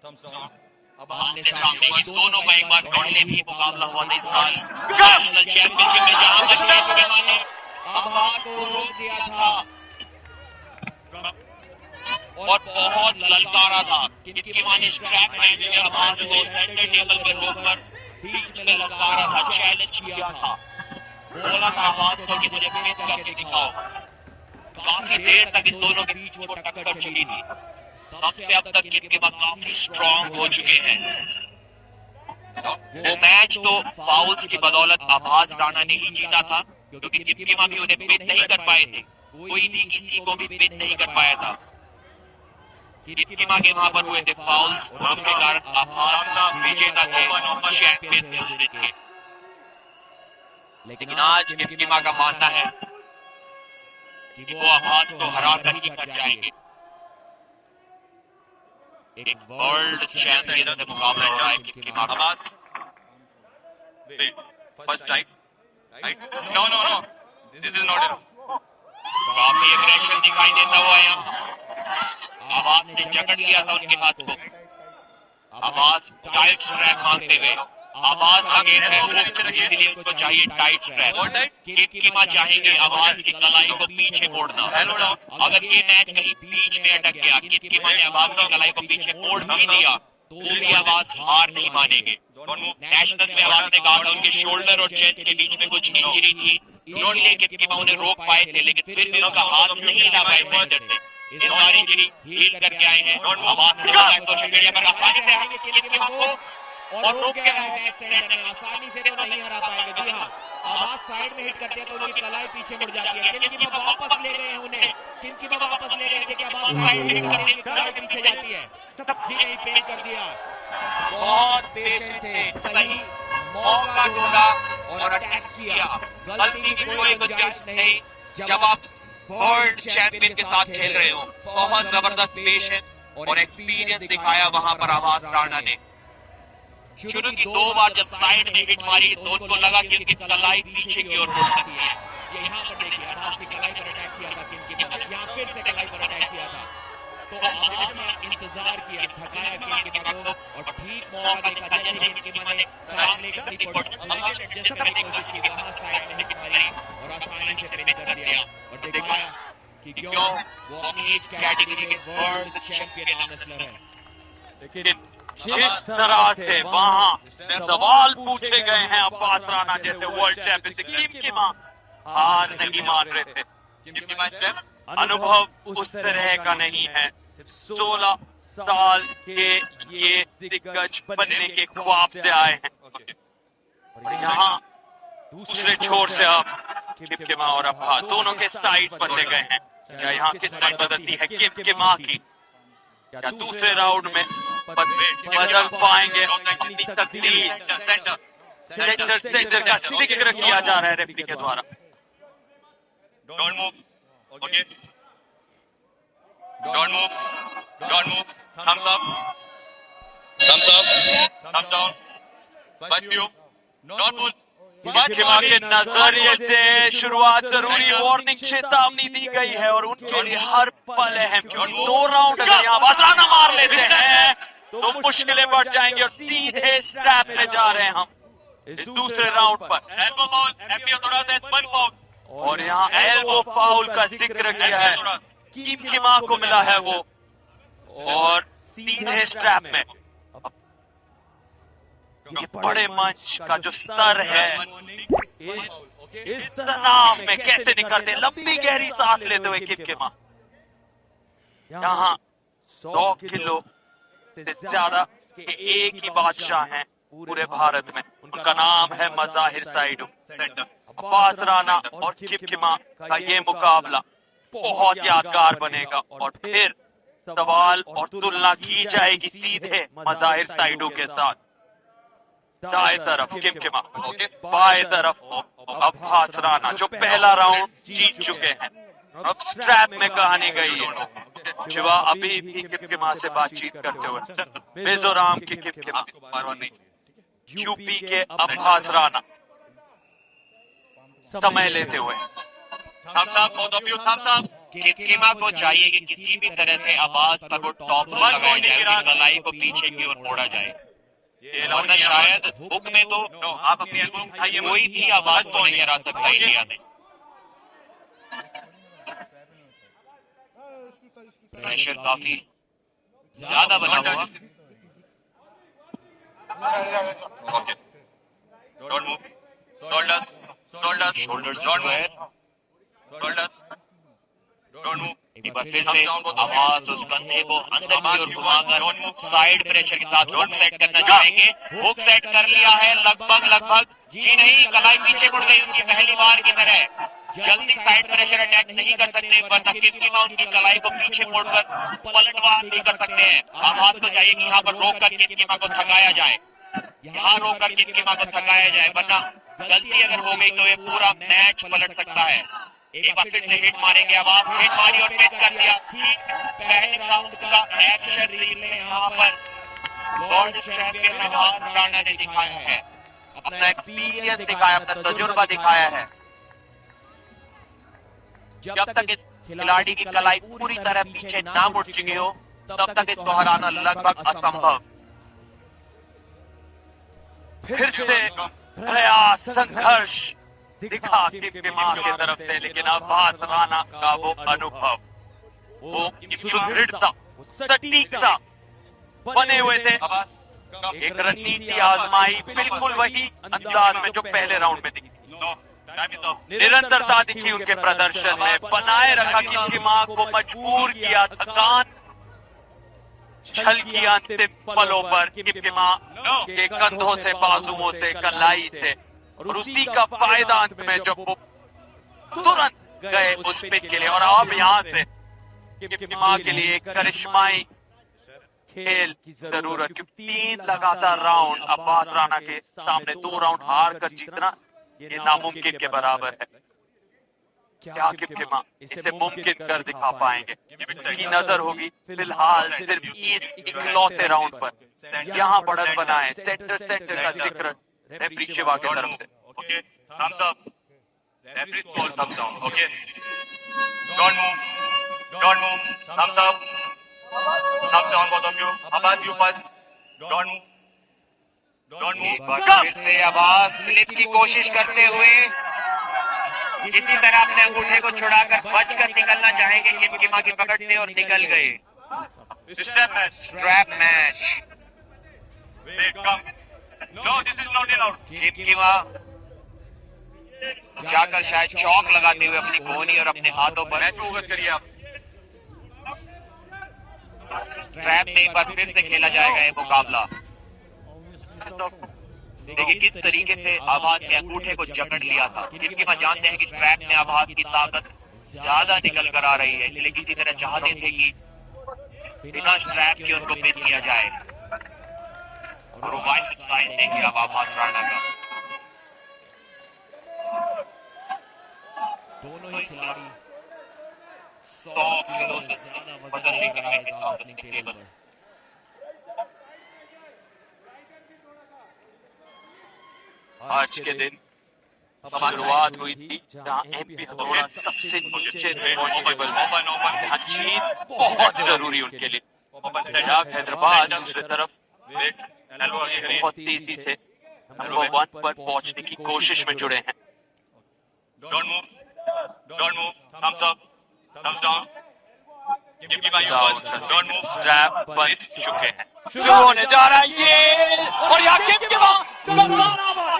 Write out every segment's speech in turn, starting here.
अब आमने सामने दोनों का एक बार लड़ने भी मुकाबला हुआ था इस साल नेशनल चैंपियनशिप में, जहां पर टिमकिमा ने आभास को रोक दिया था और बहुत ललकारा था। टिमकिमा ने स्ट्रैप में से आभास को सेंटर टेबल पे रोककर बीच में ललकारा था, चैलेंज किया था, बोला था आभास को कि मुझे पेश करके दिखाओ। काफी देर तक इन दोनों के बीच वो टक्कर चली थी। तब से अब तक टिमकिमा काफी स्ट्रॉन्ग हो चुके हैं। वो मैच तो फाउल्स की बदौलत आभास राणा ने ही जीता था, क्योंकि टिमकिमा भी उन्हें पिन नहीं कर पाए थे। कोई भी किसी को भी पिन नहीं कर पाया था। टिमकिमा के वहां पर हुए थे फाउल्स, जिसके कारण आभास विजेता थे, चैंपियन थे उस दिन के। लेकिन आज टिमकिमा का मानना है कि वो आभास को हरा कर ही कर जाएंगे। एक वर्ल्ड चैंपियन से मुकाबला हो रहा है टिमकिमा का। First right? No, this is not it. काफी एग्रेशन दिखाई देता हुआ यहाँ आभास ने जकड़ लिया था उनके हाथ को। आभास टाइट स्ट्रैप मांगते हुए, आभास आगे है, इसलिए उनको चाहिए टाइट स्ट्रैप। टिमकिमा चाहेंगे आभास की कलाई को पीछे मोड़ना। अगर ये मैच कहीं बीच में अटक गया, टिमकिमा ने आभास की कलाई को पीछे मोड़ भी दिया, तो भी आभास हार नहीं मानेंगे। नेशनल में आभास ने कहा था उनके शोल्डर और चेस्ट के बीच में कुछ इंजरी थी, इसलिए टिमकिमा उन्हें रोक पाए थे, लेकिन फिर भी उनका हाथ नहीं हिला पाए थे अंदर से। इस बार इंजरी हील करके आए हैं। आभास ने सोशल मीडिया पर आसानी से हराएंगे टिमकिमा को और रोक गया है मैच सेंटर में। आसानी से तो नहीं हरा पाएंगे। जी हाँ, आवाज साइड में हिट करते हैं तो उनकी कलाई पीछे मुड़ जाती है। टिमकिमा वापस ले गए हैं उन्हें, टिमकिमा वापस ले गए हैं। देखिए आवाज साइड में हिट करते हैं, उनकी कलाई पीछे जाती है। जी नहीं, पेन कर दिया। बहुत पेशेंट थे, सही मौका ढूंढा और अटैक किया। गलती की कोई गुंजाइश नहीं जब आप वर्ल्ड चैंपियन के साथ खेल रहे हो। बहुत जबरदस्त पेशेंस और एक्सपीरियंस दिखाया वहां पर आभास राणा ने। शुरू की 2 बार जब साइड में हिट मारी तो उनको लगा कि उनकी कलाई पीछे की ओर मुड़ सकती है। यहाँ पर देखिए आभास की कलाई पर अटैक किया था टिमकिमा, यहाँ फिर से कलाई पर अटैक किया था। तो आभास ने इंतजार किया, थकाया टिमकिमा को और ठीक मौका देखा जैसे टिमकिमा ने साइड लेकर पोजीशन एडजस्ट करने की कोशिश की, वहां साइड में हिट मारी और आसानी से पिन कर दिया और दिखाया कि क्यों वो अपनी एज कैटेगरी के वर्ल्ड चैंपियन आर्म रेसलर है। लेकिन जिस तरह से वहां सवाल पूछे गए हैं आभास राणा जैसे वर्ल्ड चैंपियन से, टिमकिमा हार नहीं मान रहे थे। टिमकिमा अनुभव उस तरह का नहीं है। 16 साल के ये दिग्गज बनने के ख्वाब से आए हैं और यहाँ दूसरे छोर से अब टिमकिमा और आभास दोनों के साइड बदले गए हैं। क्या यहाँ किस साइड बदलती है टिमकिमा की? क्या दूसरे राउंड में बदल पाएंगे अपनी तकदीर? सेंटर का जिक्र किया जा रहा है रेफरी के द्वारा। Don't move. Okay. Don't move. Don't move. Thumbs up. Thumbs up. Thumbs down. 5 few. Don't move. टिमकिमा के नजरिए से शुरुआत जरूरी वार्निंग चेतावनी दी गई है और उनके लिए हर पल अहम। 2 राउंड अगर आभास राणा मार लेते हैं तो मुश्किलें बढ़ जाएंगी और सीधे स्ट्रैप में जा रहे हैं हम इस दूसरे राउंड पर। और यहाँ एल्बो फाउल का जिक्र किया है, टिमकिमा को मिला है वो और सीधे स्ट्रैप में। ये बड़े मंच का जो स्तर है, इस तनाव में कैसे निकलते, लंबी गहरी सांस लेते हुए टिमकिमा। यहाँ 100 किलो से ज्यादा के एक ही बादशाह हैं पूरे भारत में, उनका नाम है मज़ाहिर साइडू। आभास राणा और टिमकिमा का ये मुकाबला बहुत यादगार बनेगा और फिर सवाल और तुलना की जाएगी सीधे मज़ाहिर साइडू के साथ। दाएं तरफ टिमकिमा, बाएं तरफ आभास राणा जो पहला राउंड जीत चुके हैं। अब स्ट्रैप में कहानी गई है। शिवा अभी भी टिमकिमा से बातचीत करते हुए, मिजोरम की टिमकिमा, यूपी के आभास राणा समय लेते हुए। Thumbs up, both of you. Thumbs up. Keema को चाहिए कि किसी भी तरह से आवाज पर वो टॉप लगाया जाए, उसकी कलाई को पीछे की ओर मोड़ा जाए, वरना शायद हुक में तो आप अपनी एल्बो उठाइए, कोई भी आवाज को नहीं हरा सकता इंडिया में। प्रेशर काफी ज्यादा बना हुआ। Okay, don't move, shoulders shoulders shoulders don't जो है मूव, शोल्डर्स डोंट मूव। एक बार फिर से आवाज उस कंधे को अंदर की ओर घुमाकर साइड प्रेशर के साथ हुक सेट करना चाहेंगे। हुक सेट कर लिया है लगभग जी नहीं, कलाई पीछे मुड़ गई उनकी पहली बार की तरह। जल्दी साइड प्रेशर अटैक नहीं कर सकते, वरना किमा उनकी कलाई को पीछे मोड़कर पलटवार भी कर सकते हैं। आवाज तो चाहिए कि यहाँ पर रोककर किमा को थकाया जाए, यहाँ रोककर किमा को थकाया जाए, वरना गलती अगर हो गई तो ये पूरा मैच पलट सकता है। एक बार फिर से हिट मारेंगे, आवाज हिट मारी और टेस्ट कर दिया। ठीक पहले राउंड का एक्शन रिप्ले यहाँ पर वर्ल्ड चैंपियन आवाज राणा ने दिखाया है, अपना एक्सपीरियंस दिखाया, अपना तजुर्बा दिखाया है। जब तक इस खिलाड़ी की कलाई पूरी तरह पीछे ना मुड़ चुकी हो, तब तक इसको हराना लगभग असंभव। फिर से प्रयास, संघर्ष दिखा किमा की तरफ से, लेकिन आवाज राणा का वो अनुभव, वो सुदृढ़ता, सटीकता बने हुए थे। एक रणनीति आजमाई बिल्कुल वही अंदाज में जो पहले राउंड में दिखी। निरंतरता दिखी उनके प्रदर्शन में, बनाए रखा किमा को, मजबूर किया, थकान छल किया अंतिम पलों पर किमा के कंधों से, बाजुओं से, कलाई से, और उसी का फायदा अंत में जब वो तुरंत गए उस पिच के लिए। और अब यहाँ से किमा के लिए करिश्माई खेल की जरूरत, क्योंकि 3 लगातार राउंड अब्बास राणा के सामने 2 राउंड हार कर जीतना ये नामुमकिन के बराबर है। क्या किमा इसे मुमकिन कर दिखा पाएंगे? की नजर होगी फिलहाल सिर्फ इस इकलौते राउंड पर। यहाँ बढ़त बनाए, सेंटर का जिक्र रेफरी शिवा की तरफ से। Okay, thumbs up, referee call thumbs down. Okay, don't move, thumbs up, thumbs down both of you, Abbas you first, don't move. एक बार फिर से आवाज स्लिप की कोशिश करते हुए किसी तरह अपने अंगूठे को छुड़ाकर बचकर निकलना चाहेंगे, किमा की पकड़ से और निकल गए। Strap match. No, this is not allowed. किमा जाकर शायद चौक लगाते हुए अपनी कोहनी और अपने हाथों पर मैच ओवर करिए आप। स्ट्रैप में एक बार फिर से खेला जाएगा ये मुकाबला। देखिए किस तरीके से आवाज के अंगूठे को जकड़ लिया था। किमा जानते हैं कि स्ट्रैप में आवाज की ताकत ज्यादा निकल कर आ रही है, इसलिए किसी तरह चाहते थे कि बिना स्ट्रैप के उनको पिन किया जाए। और वाइस साइन देखिए अब आवाज राणा का। दोनों ही खिलाड़ी 100 किलो से ज्यादा वजन लेकर आए इस आर्म रेसलिंग टेबल पर। आज के दिन शुरुआत हुई थी जहां एमपी हथौड़ा सबसे नीचे पहुंचने, जीत बहुत जरूरी उनके लिए। हैदराबाद दूसरी तरफ बहुत तेजी से नंबर 1 पर पहुंचने की कोशिश में जुड़े हैं। Don't move, thumbs up, thumbs down, don't move, strap बन चुके हैं। शुरू होने जा रहा है ये, और यहाँ किमा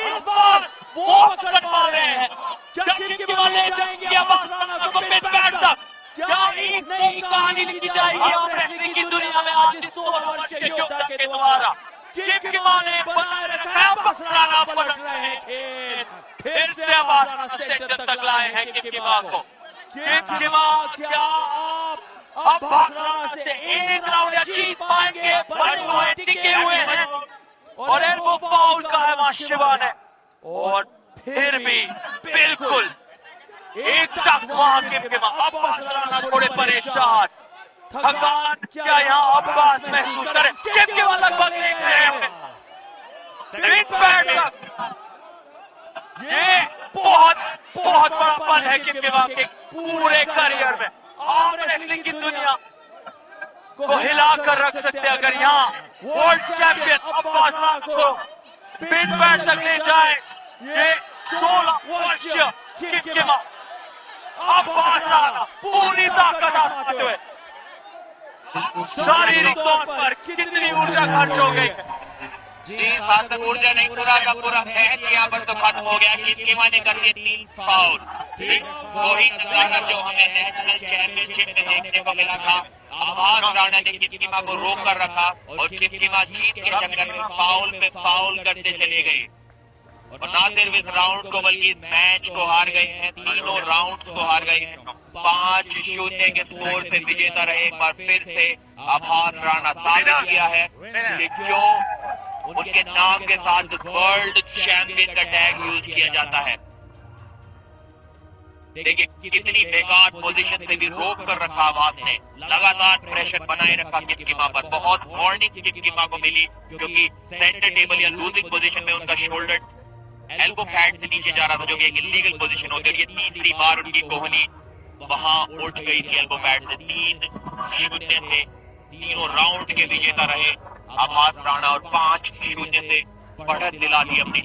इस बार वो पकड़ पा रहे हैं। क्या किमा ले जाएंगे अब्बास राणा को पिन पैड तक? क्या एक नई कहानी लिखी जाएगी आर्म रेसलिंग की दुनिया में आज इस 16 वर्षीय योद्धा के द्वारा? किमा ने बनाए रखा है, अब्बास राणा पलट रहे हैं खेल। फिर से अब्बास राणा सेंटर तक लाए हैं किमा को। किमा क्या आप अब्बास राणा से एक राउंड या जीत पाएंगे? बने हुए टिके हुए हैं, और एल्बो फाउल का है वहां शिवा ने, और फिर भी बिल्कुल एक तक वहां किमा। अब्बास राणा थोड़े परेशान, थकान क्या यहाँ अब्बास महसूस करे? किमा लगभग देख रहे हैं पिन पैड तक। ये बहुत बड़ा पल है किमा के पूरे करियर में। आर्म रेसलिंग की दुनिया को हिला कर रख सकते हैं अगर यहाँ वर्ल्ड चैंपियन अब्बास राना को पिन पैड तक ले जाए। ये 16 वर्षीय किमकिमा अब्बास राना पूरी ताकत आजमाते हुए शारीरिक तौर पर कितनी ऊर्जा खर्च हो गई। जी सार्थक ऊर्जा नहीं, पूरा का पूरा मैच यहाँ पर तो खत्म हो गया। किमकिमा ने कर दिए 3 फाउल। ठीक वही नजारा जो हमें नेशनल चैंपियनशिप में देखने को मिला था। अब्बास राणा ने किमकिमा को रोक कर रखा और किमकिमा जीत के चक्कर में फाउल पे फाउल करते चले गए और ना सिर्फ इस राउंड को बल्कि मैच को हार गए हैं। तीनों राउंड को हार गए हैं। 5-0 के स्कोर से विजेता रहे। एक बार फिर से अब्बास राणा साबित किया है कि क्यों उनके नाम के साथ वर्ल्ड चैंपियन का टैग यूज किया जाता है। देखिए कितनी बेकार पोजीशन से भी रोक कर रखा अब्बास ने, लगातार प्रेशर बनाए रखा किमकिमा पर। बहुत वार्निंग किमकिमा को मिली क्योंकि सेंटर टेबल या लूजिंग पोजीशन में उनका शोल्डर एल्बो पैड से नीचे जा रहा था, जो कि एक इलीगल पोजीशन होती है। ये तीसरी बार उनकी कोहनी वहां उठ गई थी एल्बो पैड से। 3-0 से तीनों राउंड के विजेता रहे अब्बास राणा और 5-0 से बढ़त दिला दी अपनी